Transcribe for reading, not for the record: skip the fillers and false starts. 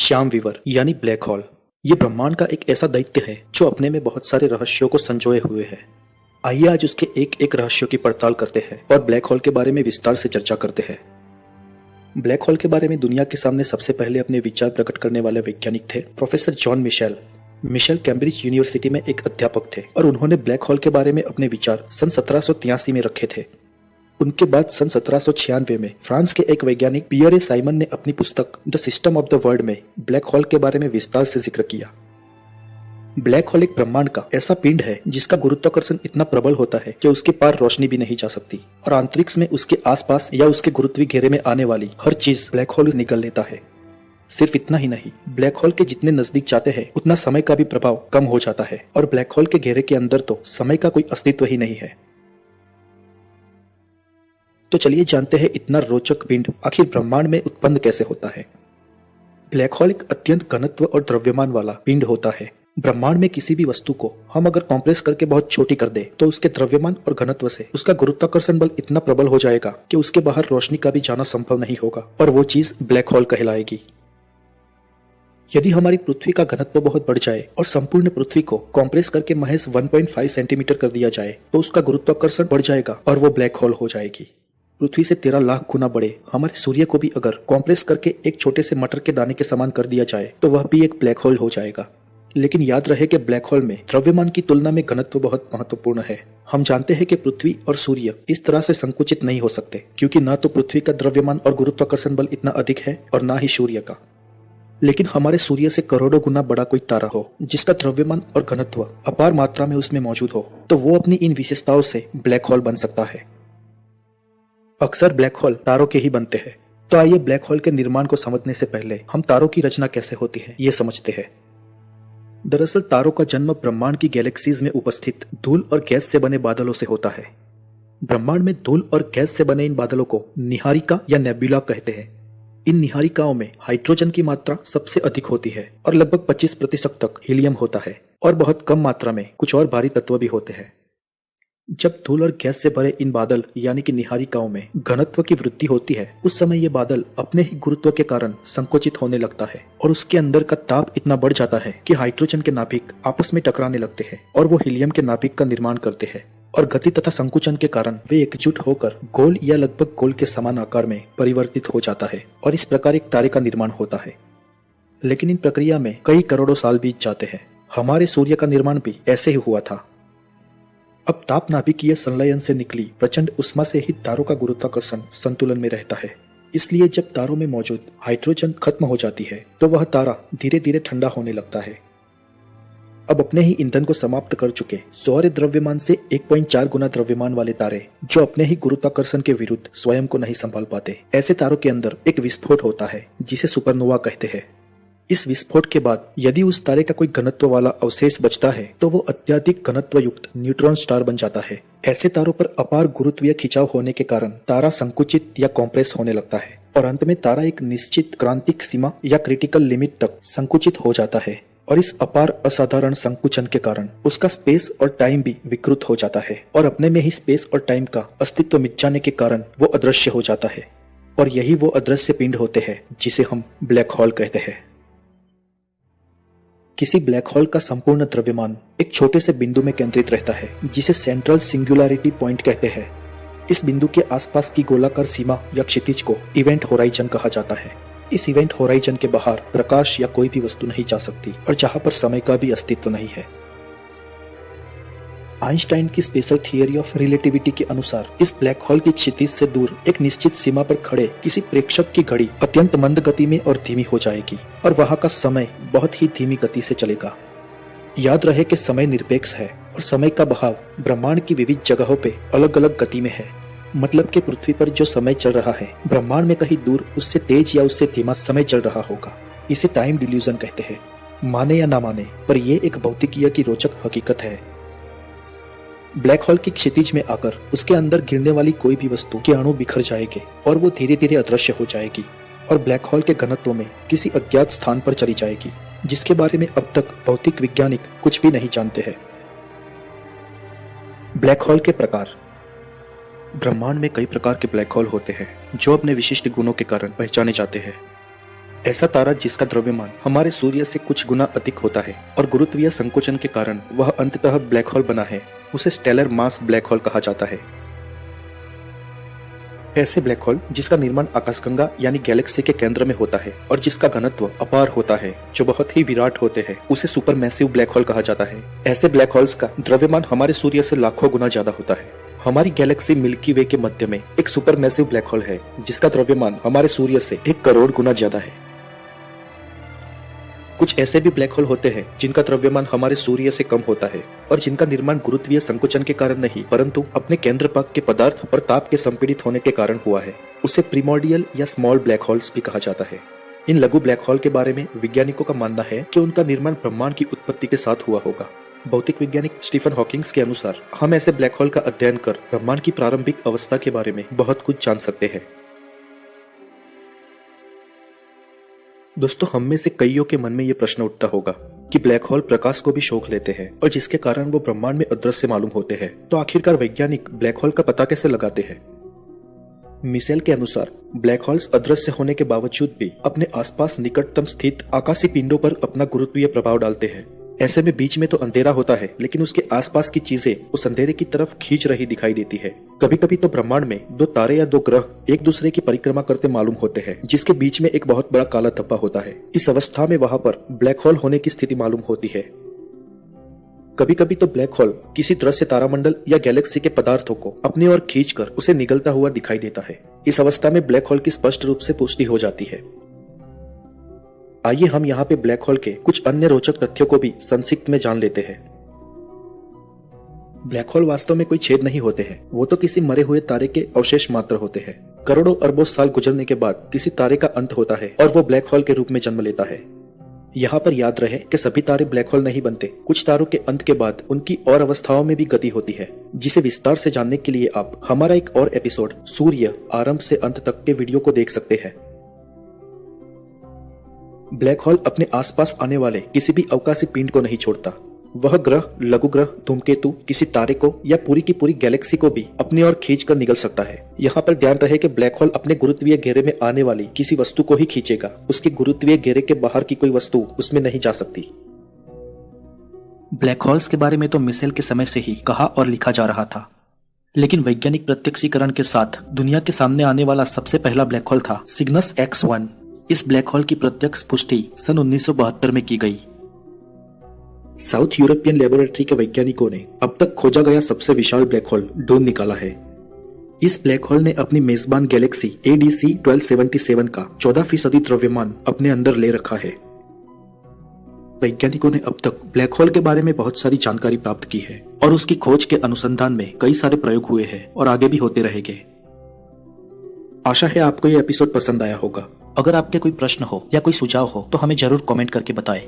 Shyam Weaver यानी black hole. ये ब्रह्मांड का एक ऐसा दैत्य है जो अपने में बहुत सारे रहस्यों को संजोए हुए है। आइए आज उसके एक एक रहस्यों की पड़ताल करते हैं और ब्लैक होल के बारे में विस्तार से चर्चा करते हैं। ब्लैक होल के बारे में दुनिया के सामने सबसे पहले अपने विचार प्रकट करने वाले वैज्ञानिक थे professor John Mitchell. Mitchell Cambridge university में एक अध्यापक थे और उन्होंने ब्लैक होल के बारे में अपने विचार सन 1783 में रखे थे। उनके बाद सन 1796 में फ्रांस के एक वैज्ञानिक पियरे साइमन ने अपनी पुस्तक the system of the world में ब्लैक होल के बारे में विस्तार से जिक्र किया। ब्लैक होल एक ब्रह्मांड का ऐसा पिंड है जिसका गुरुत्वाकर्षण इतना प्रबल होता है कि उसके पार रोशनी भी नहीं जा सकती और अंतरिक्ष में उसके आसपास या उसके गुरुत्वीय घेरे में आने वाली हर चीज ब्लैक होल निगल लेता है। सिर्फ इतना ही नहीं, ब्लैक होल के जितने नजदीक जाते हैं उतना समय का भी प्रभाव कम हो जाता है और ब्लैक होल के घेरे के अंदर तो समय का कोई अस्तित्व ही नहीं है। तो चलिए जानते हैं इतना रोचक पिंड आखिर ब्रह्मांड में उत्पन्न कैसे होता है। ब्लैक होल एक अत्यंत घनत्व और द्रव्यमान वाला पिंड होता है। ब्रह्मांड में किसी भी वस्तु को हम अगर कॉम्प्रेस करके बहुत छोटी कर दे तो उसके द्रव्यमान और घनत्व से उसका गुरुत्वाकर्षण बल इतना प्रबल हो जाएगा कि उसके बाहर रोशनी का भी जाना संभव नहीं होगा और वो चीज ब्लैक होल कहलाएगी। यदि हमारी पृथ्वी का घनत्व बहुत बढ़ जाए और संपूर्ण पृथ्वी को कॉम्प्रेस करके महज 1.5 सेंटीमीटर कर दिया जाए तो उसका गुरुत्वाकर्षण बढ़ जाएगा और वो ब्लैक होल हो जाएगी। पृथ्वी से 13 लाख गुना बड़े हमारे सूर्य को भी अगर कॉम्प्रेस करके एक छोटे से मटर के दाने के समान कर दिया जाए तो वह भी एक ब्लैक होल हो जाएगा। लेकिन याद रहे कि ब्लैक होल में द्रव्यमान की तुलना में घनत्व बहुत महत्वपूर्ण है। हम जानते हैं कि पृथ्वी और सूर्य इस तरह से संकुचित नहीं हो सकते क्योंकि न तो पृथ्वी का द्रव्यमान और गुरुत्वाकर्षण बल इतना अधिक है और न ही सूर्य का। लेकिन हमारे सूर्य से करोड़ों गुना बड़ा कोई तारा हो जिसका द्रव्यमान और घनत्व अपार मात्रा में उसमें मौजूद हो तो वो अपनी इन विशेषताओं से ब्लैक होल बन सकता है। अक्सर ब्लैक होल तारों के ही बनते हैं। तो आइए ब्लैक होल के निर्माण को समझने से पहले हम तारों की रचना कैसे होती है ये समझते हैं। दरअसल तारों का जन्म ब्रह्मांड की गैलेक्सीज में उपस्थित धूल और गैस से बने बादलों से होता है। ब्रह्मांड में धूल और गैस से बने इन बादलों को निहारिका या नेबुला कहते हैं। इन निहारिकाओं में हाइड्रोजन की मात्रा सबसे अधिक होती है और लगभग 25% तक हीलियम होता है और बहुत कम मात्रा में कुछ और भारी तत्व भी होते हैं। जब धूल और गैस से भरे इन बादल यानी कि निहारिकाओं में घनत्व की वृद्धि होती है उस समय ये बादल अपने ही गुरुत्व के कारण संकुचित होने लगता है और उसके अंदर का ताप इतना बढ़ जाता है कि हाइड्रोजन के नाभिक आपस में टकराने लगते हैं और वो हीलियम के नाभिक का निर्माण करते हैं और गति तथा संकुचन के कारण वे एकजुट होकर गोल या लगभग गोल के समान आकार में परिवर्तित हो जाता है और इस प्रकार एक तारे का निर्माण होता है। लेकिन इन प्रक्रिया में कई करोड़ों साल बीत जाते हैं। हमारे सूर्य का निर्माण भी ऐसे ही हुआ था। अब ताप नाभिकीय संलयन से निकली प्रचंड उष्मा से ही तारों का गुरुत्वाकर्षण संतुलन में रहता है। इसलिए जब तारों में मौजूद हाइड्रोजन खत्म हो जाती है तो वह तारा धीरे धीरे ठंडा होने लगता है। अब अपने ही ईंधन को समाप्त कर चुके सौर्य द्रव्यमान से 1.4 गुना द्रव्यमान वाले तारे जो अपने ही गुरुत्वाकर्षण के विरुद्ध स्वयं को नहीं संभाल पाते, ऐसे तारों के अंदर एक विस्फोट होता है जिसे सुपरनोवा कहते हैं। इस विस्फोट के बाद यदि उस तारे का कोई घनत्व वाला अवशेष बचता है तो वो अत्यधिक घनत्व युक्त न्यूट्रॉन स्टार बन जाता है। ऐसे तारों पर अपार गुरुत्वीय खिंचाव होने के कारण तारा संकुचित या कॉम्प्रेस होने लगता है और अंत में तारा एक निश्चित क्रांतिक सीमा या क्रिटिकल लिमिट तक संकुचित हो जाता है और इस अपार असाधारण संकुचन के कारण उसका स्पेस और टाइम भी विकृत हो जाता है और अपने में ही स्पेस और टाइम का अस्तित्व मिट जाने के कारण वो अदृश्य हो जाता है और यही वो अदृश्य पिंड होते हैं जिसे हम ब्लैक होल कहते हैं। किसी ब्लैक होल का संपूर्ण द्रव्यमान एक छोटे से बिंदु में केंद्रित रहता है जिसे सेंट्रल सिंगुलैरिटी पॉइंट कहते हैं। इस बिंदु के आसपास की गोलाकार सीमा या क्षितिज को इवेंट होराइजन कहा जाता है। इस इवेंट होराइजन के बाहर प्रकाश या कोई भी वस्तु नहीं जा सकती और जहां पर समय का भी अस्तित्व नहीं है। आइंस्टाइन की स्पेशल थियरी ऑफ रिलेटिविटी के अनुसार इस ब्लैक होल की क्षितिज से दूर एक निश्चित सीमा पर खड़े किसी प्रेक्षक की घड़ी अत्यंत मंद गति में और धीमी हो जाएगी और वहां का समय बहुत ही धीमी गति से चलेगा। याद रहे कि समय निरपेक्ष है और समय का बहाव ब्रह्मांड की विविध जगहों पे अलग अलग गति में है। मतलब कि पृथ्वी पर जो समय चल रहा है ब्रह्मांड में कहीं दूर उससे तेज या उससे धीमा समय चल रहा होगा। इसे टाइम डिल्यूजन कहते हैं। माने या ना माने पर यह एक भौतिकीय की रोचक हकीकत है। ब्लैक होल की क्षितिज में आकर उसके अंदर गिरने वाली कोई भी वस्तु के अणु बिखर जाएंगे और वो धीरे धीरे अदृश्य हो जाएगी और ब्लैक होल के घनत्व में किसी अज्ञात स्थान पर चली जाएगी जिसके बारे में अब तक भौतिक वैज्ञानिक कुछ भी नहीं जानते हैं। ब्लैक होल के प्रकार। ब्रह्मांड में कई प्रकार के ब्लैक होल होते हैं जो अपने विशिष्ट गुणों के कारण पहचाने जाते हैं। ऐसा तारा जिसका द्रव्यमान हमारे सूर्य से कुछ गुना अधिक होता है और गुरुत्वीय संकोचन के कारण वह अंततः ब्लैक होल बना है, उसे स्टेलर मास ब्लैक होल कहा जाता है। ऐसे ब्लैक होल जिसका निर्माण आकाशगंगा यानी गैलेक्सी के केंद्र में होता है और जिसका घनत्व अपार होता है, जो बहुत ही विराट होते हैं, उसे सुपरमैसिव ब्लैक होल कहा जाता है। ऐसे ब्लैक होल्स का द्रव्यमान हमारे सूर्य से लाखों गुना ज्यादा होता है। हमारी गैलेक्सी मिल्की वे के मध्य में एक सुपरमैसिव ब्लैक होल है जिसका द्रव्यमान हमारे सूर्य से 1 करोड़ गुना ज्यादा है। कुछ ऐसे भी ब्लैक होल होते हैं जिनका द्रव्यमान हमारे सूर्य से कम होता है और जिनका निर्माण गुरुत्वीय संकोचन के कारण नहीं, परंतु अपने केंद्र भाग के पदार्थ और ताप के संपीड़ित होने के कारण हुआ है। उसे प्रीमोर्डियल या स्मॉल ब्लैक होल्स भी कहा जाता है। इन लघु ब्लैक होल के बारे में वैज्ञानिकों का मानना है कि उनका निर्माण ब्रह्मांड की उत्पत्ति के साथ हुआ होगा। भौतिक वैज्ञानिक स्टीफन हॉकिंग्स के अनुसार हम ऐसे ब्लैक होल का अध्ययन कर ब्रह्मांड की प्रारंभिक अवस्था के बारे में बहुत कुछ जान सकते हैं। दोस्तों, हम में से कईयों के मन में ये प्रश्न उठता होगा कि ब्लैक होल प्रकाश को भी सोख लेते हैं और जिसके कारण वो ब्रह्मांड में अदृश्य मालूम होते हैं, तो आखिरकार वैज्ञानिक ब्लैक होल का पता कैसे लगाते हैं? मिशेल के अनुसार ब्लैक होल्स अदृश्य होने के बावजूद भी अपने आसपास निकटतम स्थित आकाशीय पिंडों पर अपना गुरुत्वीय प्रभाव डालते हैं। ऐसे में बीच में तो अंधेरा होता है, लेकिन उसके आसपास की चीजें उस अंधेरे की तरफ खींच रही दिखाई देती है। कभी कभी तो ब्रह्मांड में 2 तारे या 2 ग्रह एक दूसरे की परिक्रमा करते मालूम होते हैं, जिसके बीच में एक बहुत बड़ा काला धब्बा होता है। इस अवस्था में वहां पर ब्लैक होल होने की स्थिति मालूम होती है। कभी कभी तो ब्लैक होल किसी दृश्य तारामंडल या गैलेक्सी के पदार्थों को अपनी ओर खींचकर उसे निगलता हुआ दिखाई देता है। इस अवस्था में ब्लैक होल की स्पष्ट रूप से पुष्टि हो जाती है। आइए हम यहाँ पे ब्लैक होल के कुछ अन्य रोचक तथ्यों को भी संक्षिप्त में जान लेते हैं। ब्लैक होल वास्तव में कोई छेद नहीं होते हैं, वो तो किसी मरे हुए तारे के अवशेष मात्र होते हैं। करोड़ों अरबों साल गुजरने के बाद किसी तारे का अंत होता है और वो ब्लैक होल के रूप में जन्म लेता है। यहाँ पर याद रहे कि सभी तारे ब्लैक होल नहीं बनते। कुछ तारों के अंत के बाद उनकी और अवस्थाओं में भी गति होती है, जिसे विस्तार से जानने के लिए आप हमारा एक और एपिसोड सूर्य आरंभ से अंत तक के वीडियो को देख सकते हैं। ब्लैक होल अपने आसपास आने वाले किसी भी अवकाशीय पिंड को नहीं छोड़ता। वह ग्रह, लघु ग्रह, धूमकेतु, किसी तारे को या पूरी की पूरी गैलेक्सी को भी अपनी ओर खींचकर निगल सकता है। यहाँ पर ध्यान रहे कि ब्लैक होल अपने गुरुत्वीय घेरे में आने वाली किसी वस्तु को ही खींचेगा। उसके गुरुत्वीय घेरे के बाहर की कोई वस्तु उसमें नहीं जा सकती। ब्लैक होल्स के बारे में तो मिशेल के समय से ही कहा और लिखा जा रहा था, लेकिन वैज्ञानिक प्रत्यक्षीकरण के साथ दुनिया के सामने आने वाला सबसे पहला ब्लैक होल था सिग्नस X1। इस ब्लैक होल की प्रत्यक्ष पुष्टि सन 1972 में की गई। साउथ यूरोपियन लेबोरेटरी के वैज्ञानिकों ने अब तक खोजा गया सबसे विशाल ब्लैक होल ढूंढ निकाला है। इस ब्लैक होल ने अपनी मेजबान गैलेक्सी ADC 1277 का 14% द्रव्यमान अपने अंदर ले रखा है। वैज्ञानिकों ने अब तक ब्लैक होल के बारे में बहुत सारी जानकारी प्राप्त की है और उसकी खोज के अनुसंधान में कई सारे प्रयोग हुए हैं और आगे भी होते रहेंगे। आशा है आपको ये एपिसोड पसंद आया होगा। अगर आपके कोई प्रश्न हो या कोई सुझाव हो तो हमें जरूर कमेंट करके बताएं।